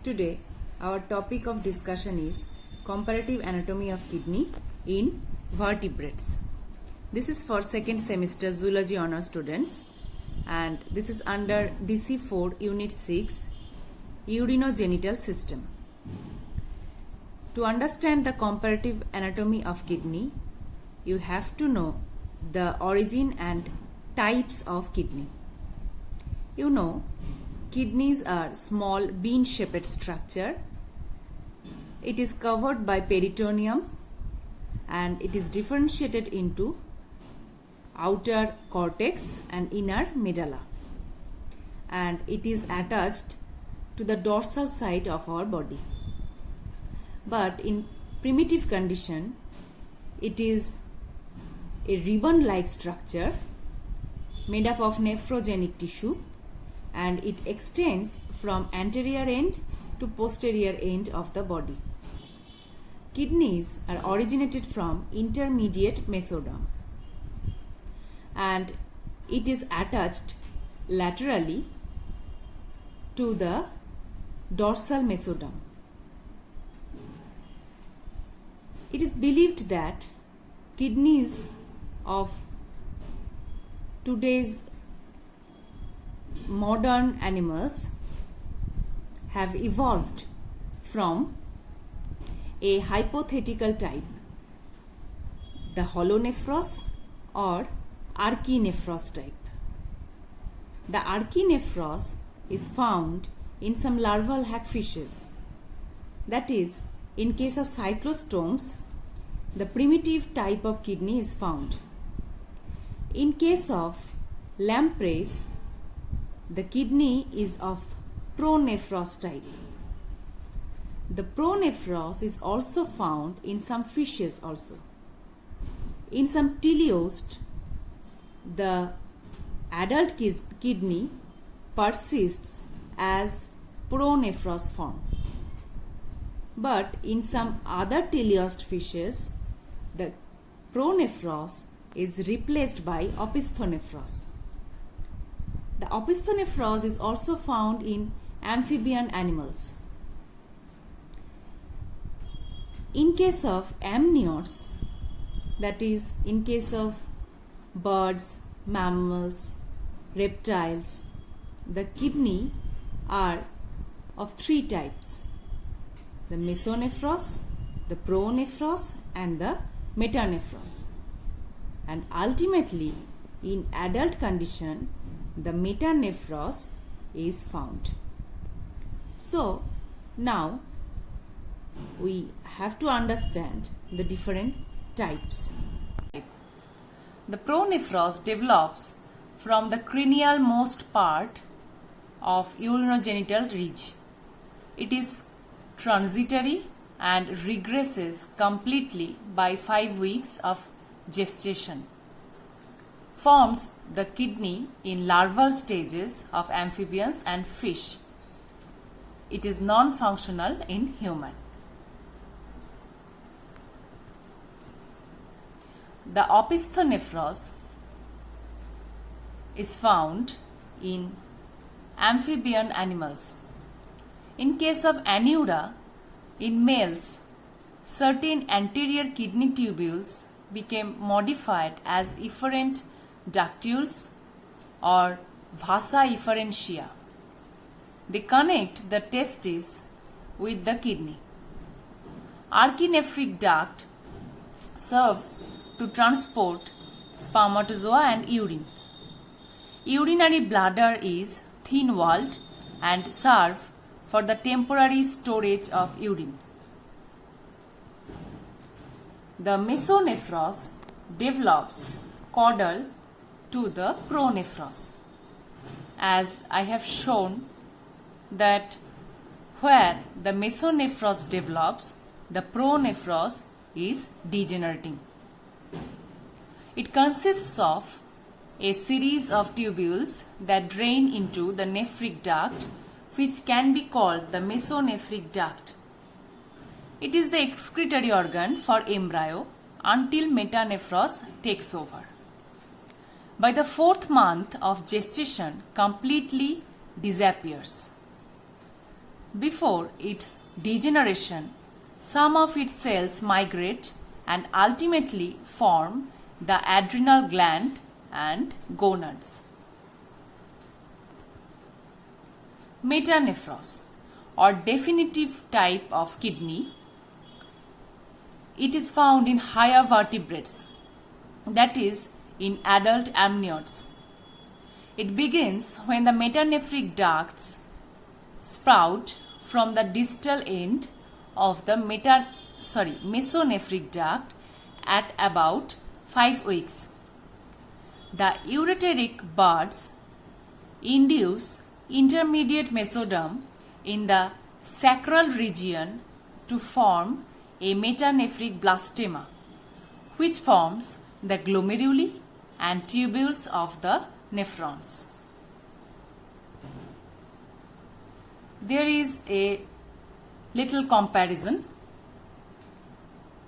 Today, our topic of discussion is comparative anatomy of kidney in vertebrates. This is for second semester zoology honor students, and this is under DC4 Unit 6 Urinogenital System. To understand the comparative anatomy of kidney, you have to know the origin and types of kidney. You know, kidneys are small bean-shaped structure. It is covered by peritoneum and it is differentiated into outer cortex and inner medulla, and it is attached to the dorsal side of our body. But in primitive condition, it is a ribbon-like structure made up of nephrogenic tissue, and it extends from anterior end to posterior end of the body. Kidneys are originated from intermediate mesoderm, and it is attached laterally to the dorsal mesoderm. It is believed that kidneys of today's modern animals have evolved from a hypothetical type, the holonephros or archinephros type. The archinephros is found in some larval hagfishes. That is, in case of cyclostomes, the primitive type of kidney is found. In case of lampreys, the kidney is of pronephros type. The pronephros is also found in some fishes also. In some teleost, the adult kidney persists as pronephros form. But in some other teleost fishes, the pronephros is replaced by opisthonephros. The opisthonephros is also found in amphibian animals. In case of amniotes, that is, in case of birds, mammals, reptiles, the kidney are of three types: the mesonephros, the pronephros, and the metanephros. And ultimately, in adult condition, the metanephros is found. So, now we have to understand the different types. The pronephros develops from the cranial most part of urinogenital ridge. It is transitory and regresses completely by 5 weeks of gestation. Forms the kidney in larval stages of amphibians and fish. It is non-functional in human. The opisthonephros is found in amphibian animals. In case of anuria, in males, certain anterior kidney tubules became modified as efferent ductules or vasa efferentia. They connect the testis with the kidney. Archinephric duct serves to transport spermatozoa and urine. Urinary bladder is thin-walled and serve for the temporary storage of urine. The mesonephros develops caudal to the pronephros. As I have shown that where the mesonephros develops, the pronephros is degenerating. It consists of a series of tubules that drain into the nephric duct, which can be called the mesonephric duct. It is the excretory organ for embryo until metanephros takes over. By the 4th month of gestation, completely disappears. Before its degeneration, some of its cells migrate and ultimately form the adrenal gland and gonads. Metanephros or definitive type of kidney. It is found in higher vertebrates, that is, in adult amniotes. It begins when the metanephric ducts sprout from the distal end of the mesonephric duct at about 5 weeks. The ureteric buds induce intermediate mesoderm in the sacral region to form a metanephric blastema, which forms the glomeruli and tubules of the nephrons. There is a little comparison.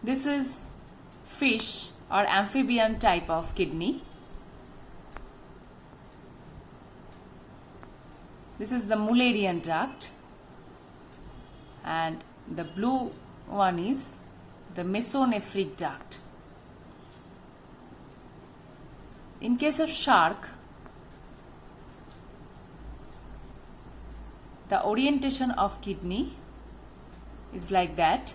This is fish or amphibian type of kidney. This is the Mullerian duct, and the blue one is the mesonephric duct. In case of shark, the orientation of kidney is like that.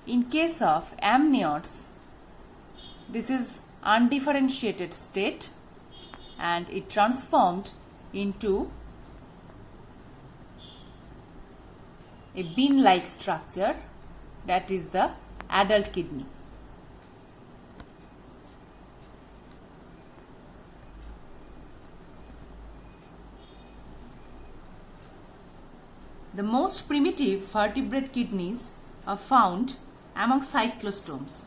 In case of amniotes, this is undifferentiated state and it transformed into a bean-like structure, that is the adult kidney. The most primitive vertebrate kidneys are found among cyclostomes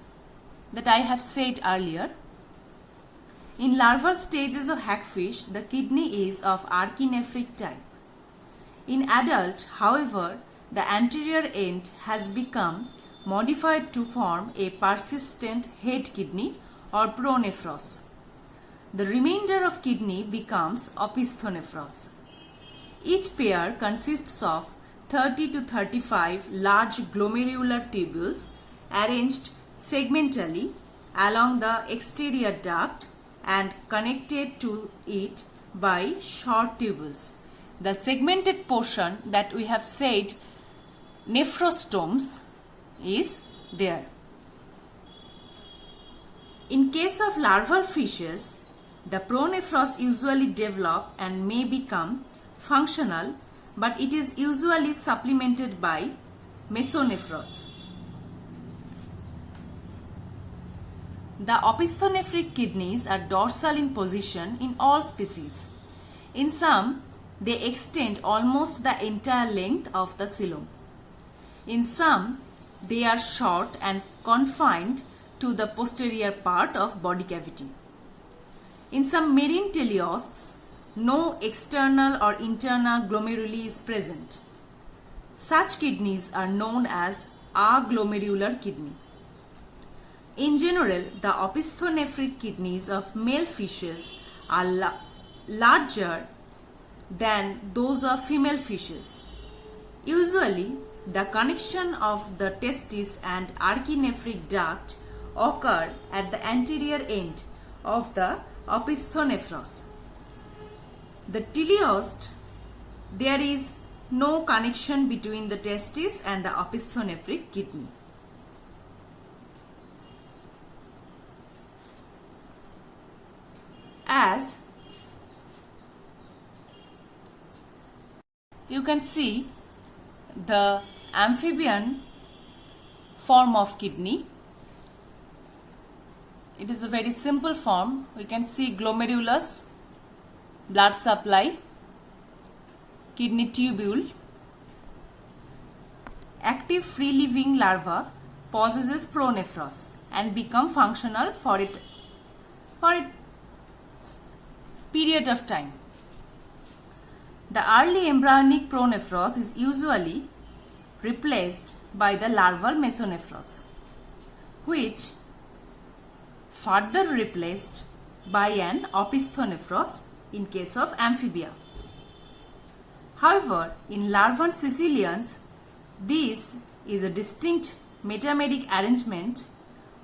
that I have said earlier. In larval stages of hagfish, the kidney is of archinephric type. In adult, however, the anterior end has become modified to form a persistent head kidney or pronephros. The remainder of kidney becomes opisthenephros. Each pair consists of 30 to 35 large glomerular tubules arranged segmentally along the exterior duct and connected to it by short tubules. The segmented portion that we have said nephrostomes is there. In case of larval fishes, the pronephros usually develop and may become functional, but it is usually supplemented by mesonephros. The opisthenephric kidneys are dorsal in position in all species. In some, they extend almost the entire length of the coelom. In some, they are short and confined to the posterior part of body cavity. In some marine teleosts, no external or internal glomeruli is present. Such kidneys are known as aglomerular kidney. In general, the opisthenephric kidneys of male fishes are larger than those of female fishes. Usually, the connection of the testis and archinephric duct occur at the anterior end of the opisthenephros. The teleost, there is no connection between the testis and the opisthenephric kidney. As you can see, the amphibian form of kidney, it is a very simple form. We can see glomerulus, blood supply, kidney tubule. Active free-living larva possesses pronephros and become functional for a period of time. The early embryonic pronephros is usually replaced by the larval mesonephros, which further replaced by an opisthenephros in case of amphibia. However, in larval caecilians, this is a distinct metameric arrangement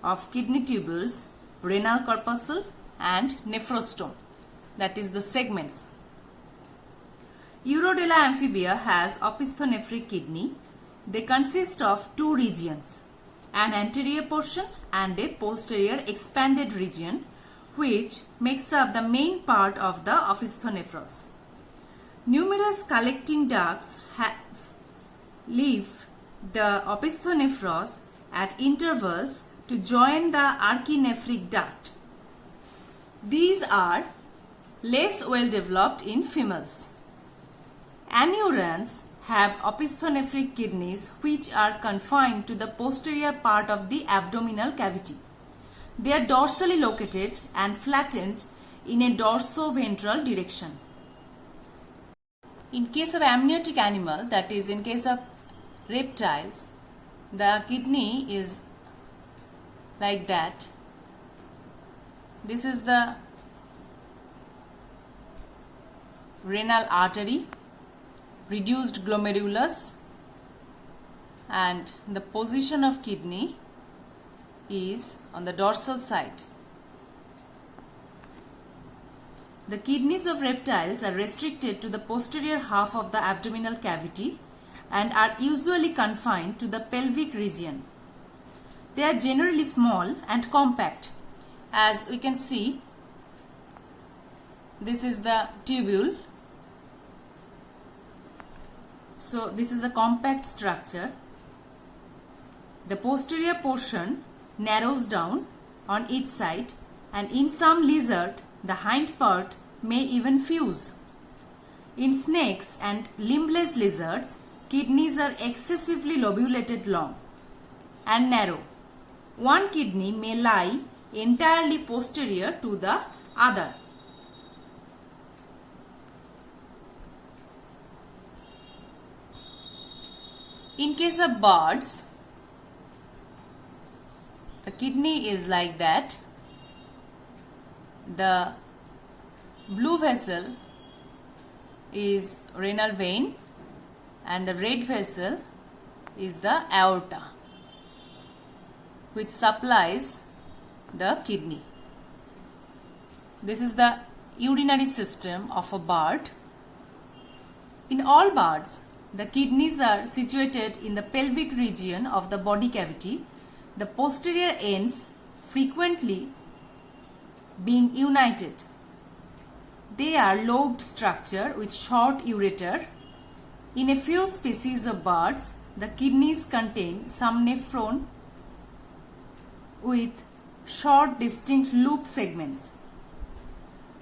of kidney tubules, renal corpuscle and nephrostome, that is the segments. Urodela amphibia has opisthonephric kidney. They consist of two regions, an anterior portion and a posterior expanded region, which makes up the main part of the opisthonephros. Numerous collecting ducts leave the opisthonephros at intervals to join the archinephric duct. These are less well developed in females. Anurans have opisthonephric kidneys which are confined to the posterior part of the abdominal cavity. They are dorsally located and flattened in a dorsoventral direction. In case of amniotic animal, that is in case of reptiles, the kidney is like that. This is the renal artery, reduced glomerulus, and the position of kidney is on the dorsal side. The kidneys of reptiles are restricted to the posterior half of the abdominal cavity and are usually confined to the pelvic region. They are generally small and compact. As we can see, this is the tubule. So this is a compact structure. The posterior portion narrows down on each side, and in some lizard the hind part may even fuse. In snakes and limbless lizards, kidneys are excessively lobulated, long and narrow. One kidney may lie entirely posterior to the other. In case of birds, the kidney is like that. The blue vessel is renal vein and the red vessel is the aorta, which supplies the kidney. This is the urinary system of a bird. In all birds, the kidneys are situated in the pelvic region of the body cavity, the posterior ends frequently being united. They are lobed structure with short ureter. In a few species of birds, the kidneys contain some nephron with short distinct loop segments.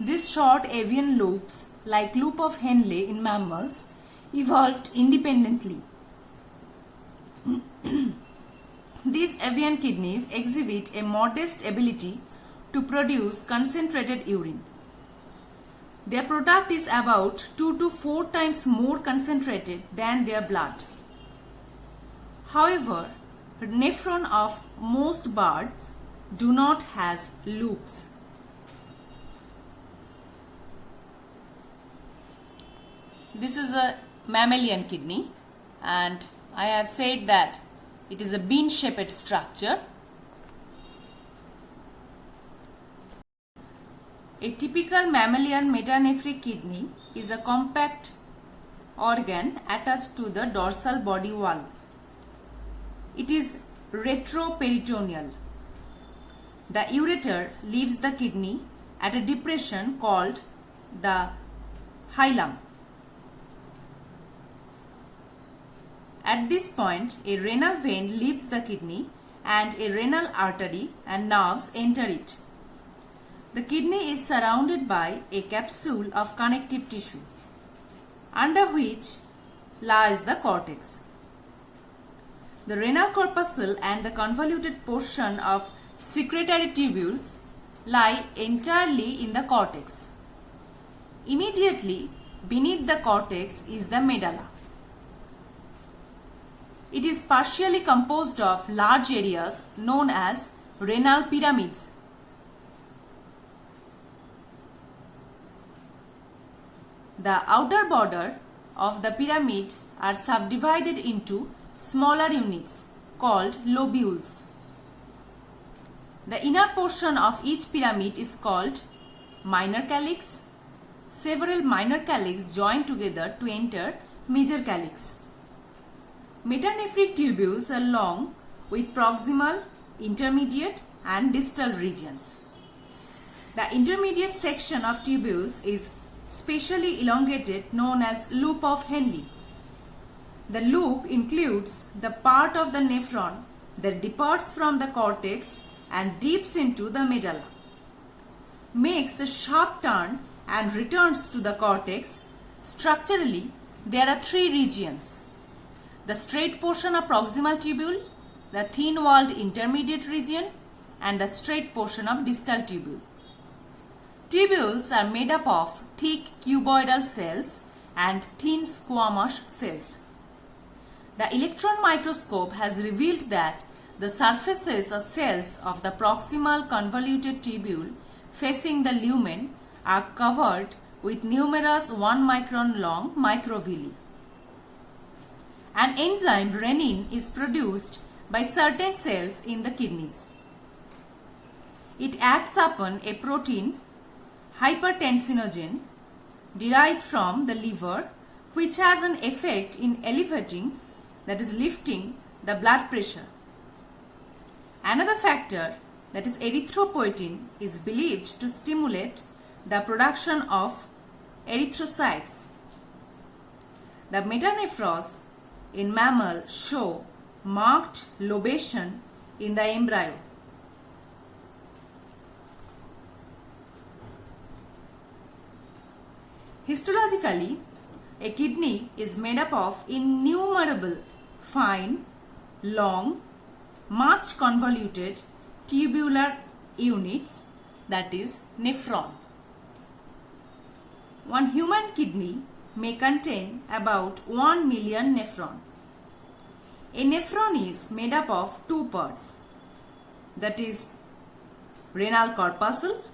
These short avian loops, like loop of Henle in mammals, evolved independently. These avian kidneys exhibit a modest ability to produce concentrated urine. Their product is about 2 to 4 times more concentrated than their blood. However, nephron of most birds do not have loops. This is a mammalian kidney, and I have said that it is a bean-shaped structure. A typical mammalian metanephric kidney is a compact organ attached to the dorsal body wall. It is retroperitoneal. The ureter leaves the kidney at a depression called the hilum. At this point, a renal vein leaves the kidney and a renal artery and nerves enter it. The kidney is surrounded by a capsule of connective tissue, under which lies the cortex. The renal corpuscle and the convoluted portion of secretory tubules lie entirely in the cortex. Immediately beneath the cortex is the medulla. It is partially composed of large areas known as renal pyramids. The outer border of the pyramid are subdivided into smaller units called lobules. The inner portion of each pyramid is called minor calyx. Several minor calyx join together to enter major calyx. Metanephric tubules are long with proximal, intermediate and distal regions. The intermediate section of tubules is specially elongated known as loop of Henle. The loop includes the part of the nephron that departs from the cortex and dips into the medulla, makes a sharp turn and returns to the cortex. Structurally, there are three regions: the straight portion of proximal tubule, the thin-walled intermediate region, and the straight portion of distal tubule. Tubules are made up of thick cuboidal cells and thin squamous cells. The electron microscope has revealed that the surfaces of cells of the proximal convoluted tubule facing the lumen are covered with numerous 1 micron long microvilli. An enzyme renin is produced by certain cells in the kidneys. It acts upon a protein, hypertensinogen, derived from the liver, which has an effect in elevating, that is lifting, the blood pressure. Another factor, that is erythropoietin, is believed to stimulate the production of erythrocytes. The metanephros in mammal show marked lobation in the embryo. Histologically, a kidney is made up of innumerable fine, long, much convoluted tubular units, that is nephron. One human kidney may contain about 1 million nephron. A nephron is made up of two parts, that is renal corpuscle,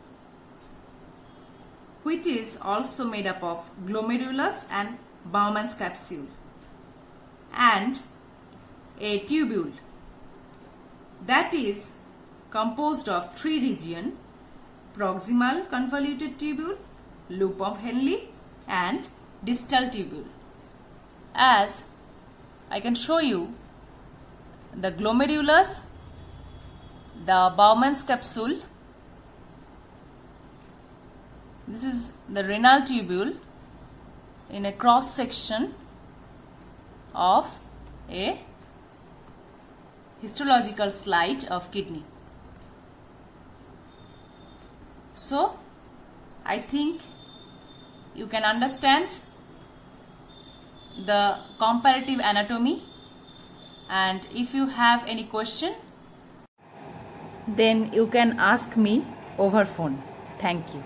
which is also made up of glomerulus and Bowman's capsule, and a tubule that is composed of three regions: proximal convoluted tubule, loop of Henle, and distal tubule. As I can show you, the glomerulus, the Bowman's capsule, this is the renal tubule in a cross section of a histological slide of kidney. So, I think you can understand the comparative anatomy, and if you have any question, then you can ask me over phone. Thank you.